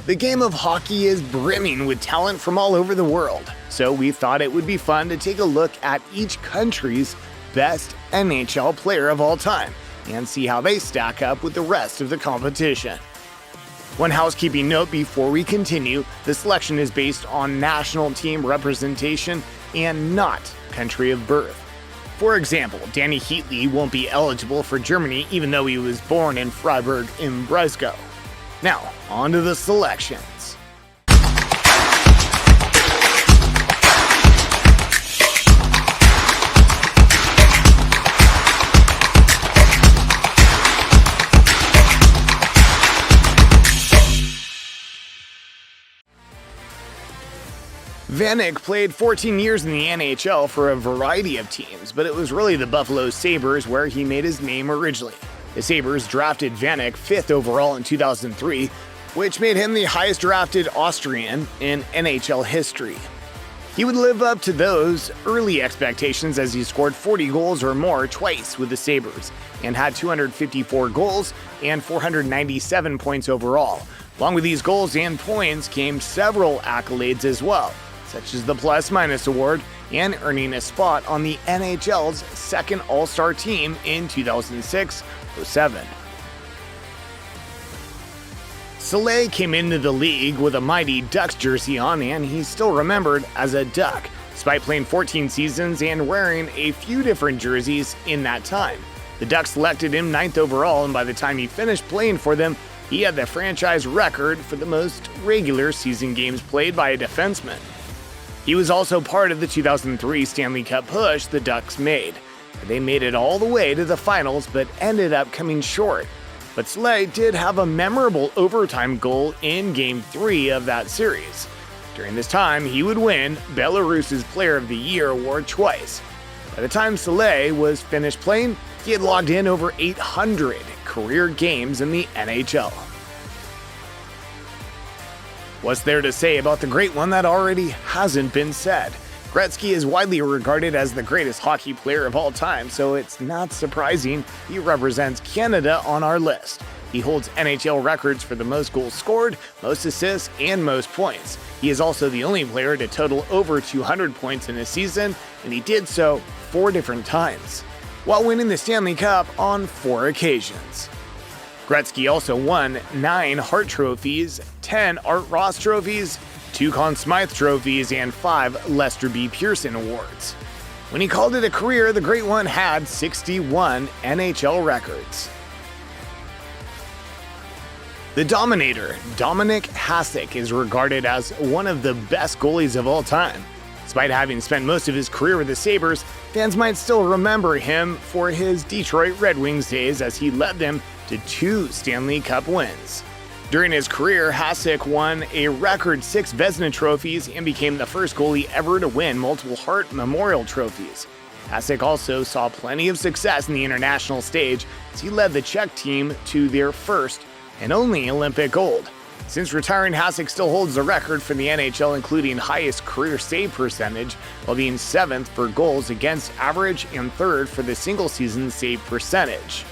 The game of hockey is brimming with talent from all over the world, so we thought it would be fun to take a look at each country's best NHL player of all time and see how they stack up with the rest of the competition. One housekeeping note before we continue: the selection is based on national team representation and not country of birth. For example, Danny Heatley won't be eligible for Germany even though he was born in Freiburg im Breisgau. Now, on to the selections. Vanek played 14 years in the NHL for a variety of teams, but it was really the Buffalo Sabres where he made his name originally. The Sabres drafted Vanek 5th overall in 2003, which made him the highest drafted Austrian in NHL history. He would live up to those early expectations as he scored 40 goals or more twice with the Sabres and had 254 goals and 497 points overall. Along with these goals and points came several accolades as well, such as the Plus Minus Award and earning a spot on the NHL's second All-Star team in 2006-07. Soleil came into the league with a Mighty Ducks jersey on, and he's still remembered as a Duck, despite playing 14 seasons and wearing a few different jerseys in that time. The Ducks selected him 9th overall, and by the time he finished playing for them, he had the franchise record for the most regular season games played by a defenseman. He was also part of the 2003 Stanley Cup push the Ducks made. They made it all the way to the finals but ended up coming short. But Soleil did have a memorable overtime goal in Game 3 of that series. During this time, he would win Belarus's Player of the Year award twice. By the time Soleil was finished playing, he had logged in over 800 career games in the NHL. What's there to say about the great one that already hasn't been said? Gretzky is widely regarded as the greatest hockey player of all time, so it's not surprising he represents Canada on our list. He holds NHL records for the most goals scored, most assists, and most points. He is also the only player to total over 200 points in a season, and he did so 4 different times, while winning the Stanley Cup on 4 occasions. Gretzky also won 9 Hart Trophies, 10 Art Ross Trophies, 2 Conn Smythe Trophies, and 5 Lester B. Pearson Awards. When he called it a career, the Great One had 61 NHL records. The Dominator, Dominik Hasek, is regarded as one of the best goalies of all time. Despite having spent most of his career with the Sabres, fans might still remember him for his Detroit Red Wings days as he led them to 2 Stanley Cup wins. During his career, Hasek won a record 6 Vezina trophies and became the first goalie ever to win multiple Hart Memorial trophies. Hasek also saw plenty of success in the international stage as he led the Czech team to their first and only Olympic gold. Since retiring, Hasek still holds the record for the NHL, including highest career save percentage, while being 7th for goals against average and 3rd for the single-season save percentage.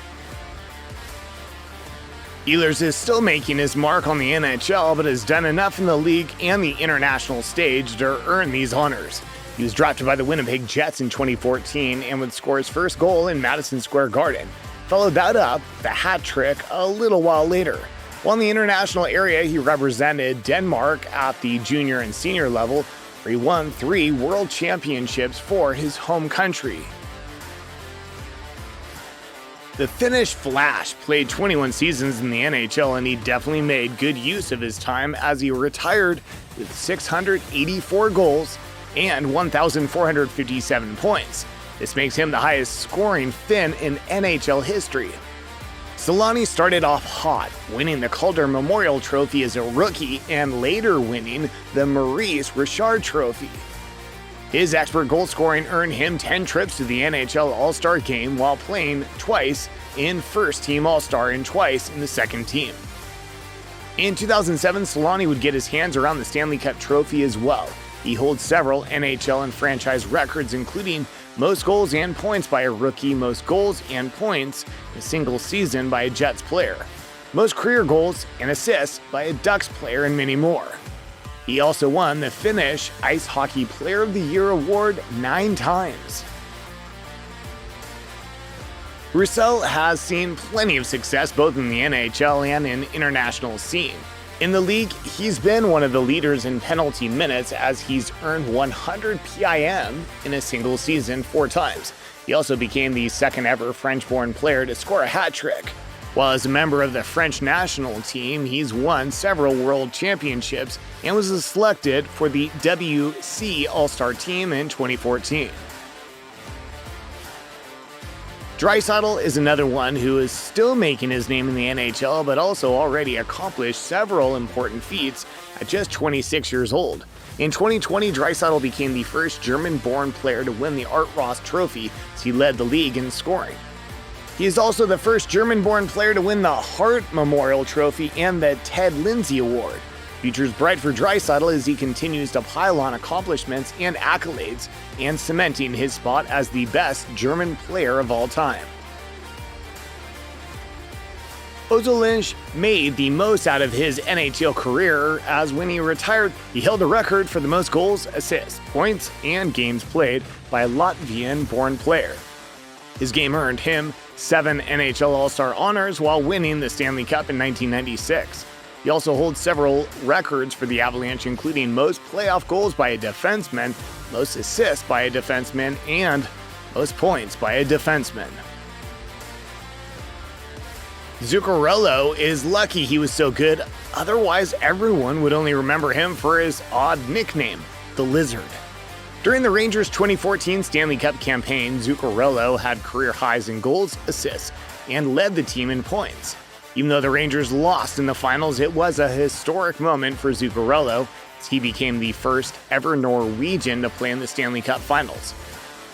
Ehlers is still making his mark on the NHL, but has done enough in the league and the international stage to earn these honors. He was drafted by the Winnipeg Jets in 2014 and would score his first goal in Madison Square Garden. Followed that up with a hat trick a little while later. While in the international area, he represented Denmark at the junior and senior level, where he won 3 world championships for his home country. The Finnish Flash played 21 seasons in the NHL, and he definitely made good use of his time as he retired with 684 goals and 1,457 points. This makes him the highest scoring Finn in NHL history. Solani started off hot, winning the Calder Memorial Trophy as a rookie and later winning the Maurice Richard Trophy. His expert goal scoring earned him 10 trips to the NHL All-Star Game while playing twice in First Team All-Star and twice in the second team. In 2007, Solani would get his hands around the Stanley Cup trophy as well. He holds several NHL and franchise records, including most goals and points by a rookie, most goals and points in a single season by a Jets player. most career goals and assists by a Ducks player, and many more. He also won the Finnish Ice Hockey Player of the Year award 9 times. Roussel has seen plenty of success both in the NHL and in international scene. In the league, he's been one of the leaders in penalty minutes as he's earned 100 PIM in a single season 4 times. He also became the second ever French-born player to score a hat trick. While as a member of the French national team, he's won several world championships and was selected for the WC All-Star team in 2014. Draisaitl is another one who is still making his name in the NHL, but also already accomplished several important feats at just 26 years old. In 2020, Draisaitl became the first German-born player to win the Art Ross Trophy as he led the league in scoring. He is also the first German-born player to win the Hart Memorial Trophy and the Ted Lindsay Award. Future's bright for Draisaitl as he continues to pile on accomplishments and accolades and cementing his spot as the best German player of all time. Ozil Lynch made the most out of his NHL career as when he retired, he held the record for the most goals, assists, points, and games played by a Latvian-born player. His game earned him 7 NHL All-Star honors while winning the Stanley Cup in 1996. He also holds several records for the Avalanche, including most playoff goals by a defenseman, most assists by a defenseman, and most points by a defenseman. Zuccarello is lucky he was so good, otherwise everyone would only remember him for his odd nickname, the Lizard. During the Rangers' 2014 Stanley Cup campaign, Zuccarello had career highs in goals, assists, and led the team in points. Even though the Rangers lost in the finals, it was a historic moment for Zuccarello as he became the first ever Norwegian to play in the Stanley Cup Finals.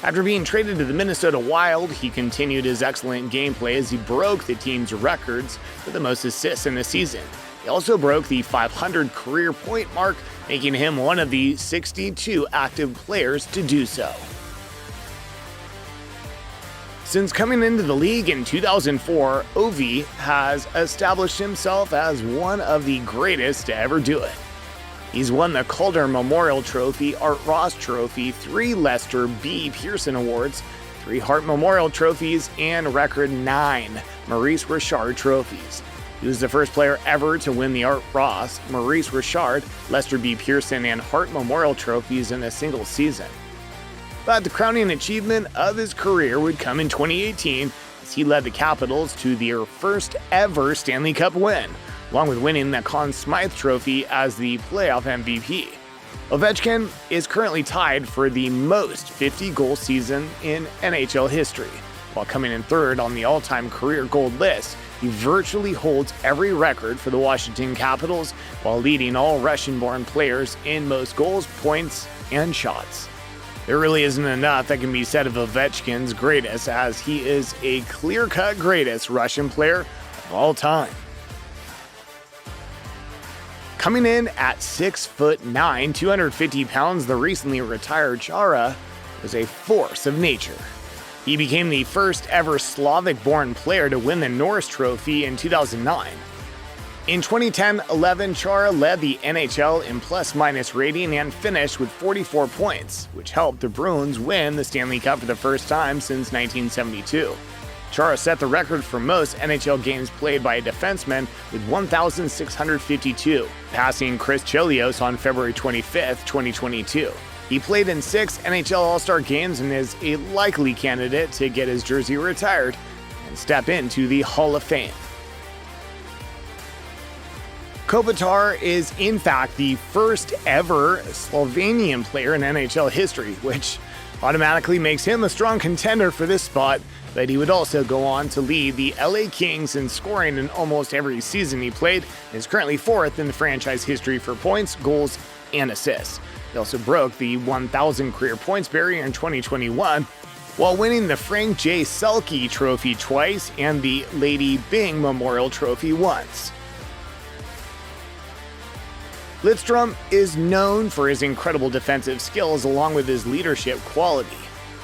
After being traded to the Minnesota Wild, he continued his excellent gameplay as he broke the team's records for the most assists in the season. He also broke the 500 career point mark, making him one of the 62 active players to do so. Since coming into the league in 2004, Ovi has established himself as one of the greatest to ever do it. He's won the Calder Memorial Trophy, Art Ross Trophy, 3 Lester B. Pearson Awards, 3 Hart Memorial Trophies, and a record 9 Maurice Richard Trophies. He was the first player ever to win the Art Ross, Maurice Richard, Lester B. Pearson, and Hart Memorial Trophies in a single season. But the crowning achievement of his career would come in 2018 as he led the Capitals to their first ever Stanley Cup win, along with winning the Conn Smythe Trophy as the playoff MVP. Ovechkin is currently tied for the most 50-goal season in NHL history. While coming in third on the all-time career gold list, he virtually holds every record for the Washington Capitals while leading all Russian-born players in most goals, points, and shots. There really isn't enough that can be said of Ovechkin's greatness, as he is a clear-cut greatest Russian player of all time. Coming in at 6'9", 250 pounds, the recently retired Chara was a force of nature. He became the first ever Slavic-born player to win the Norris Trophy in 2009. In 2010-11, Chara led the NHL in plus-minus rating and finished with 44 points, which helped the Bruins win the Stanley Cup for the first time since 1972. Chara set the record for most NHL games played by a defenseman with 1,652, passing Chris Chelios on February 25, 2022. He played in 6 NHL All-Star games and is a likely candidate to get his jersey retired and step into the Hall of Fame. Kopitar is in fact the first ever Slovenian player in NHL history, which automatically makes him a strong contender for this spot, but he would also go on to lead the LA Kings in scoring in almost every season he played and is currently 4th in the franchise history for points, goals, and assists. He also broke the 1,000 career points barrier in 2021 while winning the Frank J. Selke Trophy twice and the Lady Byng Memorial Trophy once. Lidstrom is known for his incredible defensive skills along with his leadership quality.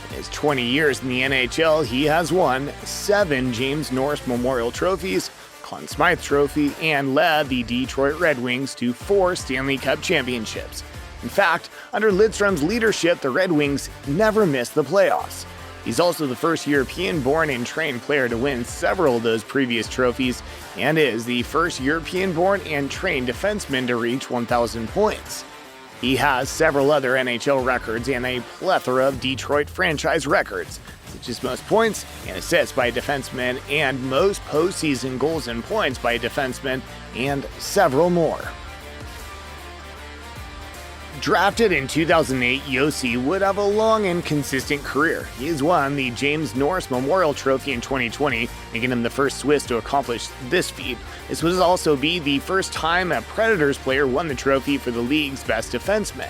In his 20 years in the NHL, he has won 7 James Norris Memorial Trophies, Conn Smythe Trophy, and led the Detroit Red Wings to 4 Stanley Cup championships. In fact, under Lidstrom's leadership, the Red Wings never missed the playoffs. He's also the first European-born and trained player to win several of those previous trophies, and is the first European-born and trained defenseman to reach 1,000 points. He has several other NHL records and a plethora of Detroit franchise records, such as most points and assists by a defenseman and most postseason goals and points by a defenseman, and several more. Drafted in 2008, Josi would have a long and consistent career. He has won the James Norris Memorial Trophy in 2020, making him the first Swiss to accomplish this feat. This would also be the first time a Predators player won the trophy for the league's best defenseman.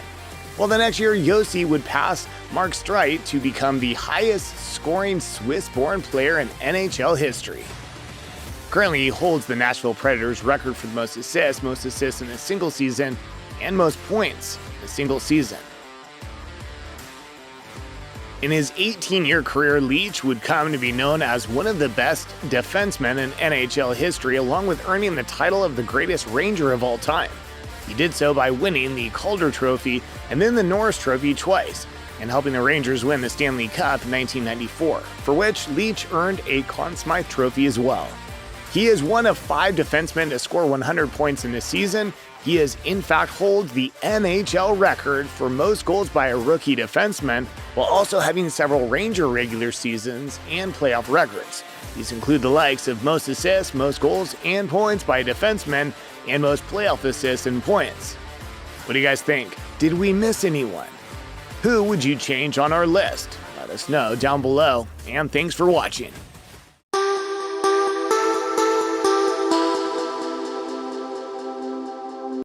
Well, the next year, Josi would pass Mark Streit to become the highest-scoring Swiss-born player in NHL history. Currently, he holds the Nashville Predators record for the most assists in a single season, and most points in a single season. In his 18-year career, Leetch would come to be known as one of the best defensemen in NHL history, along with earning the title of the greatest Ranger of all time. He did so by winning the Calder Trophy and then the Norris Trophy twice, and helping the Rangers win the Stanley Cup in 1994, for which Leetch earned a Conn Smythe Trophy as well. He is one of 5 defensemen to score 100 points in a season. He is, in fact, holds the NHL record for most goals by a rookie defenseman, while also having several Ranger regular seasons and playoff records. These include the likes of most assists, most goals and points by a defenseman, and most playoff assists and points. What do you guys think? Did we miss anyone? Who would you change on our list? Let us know down below, and thanks for watching.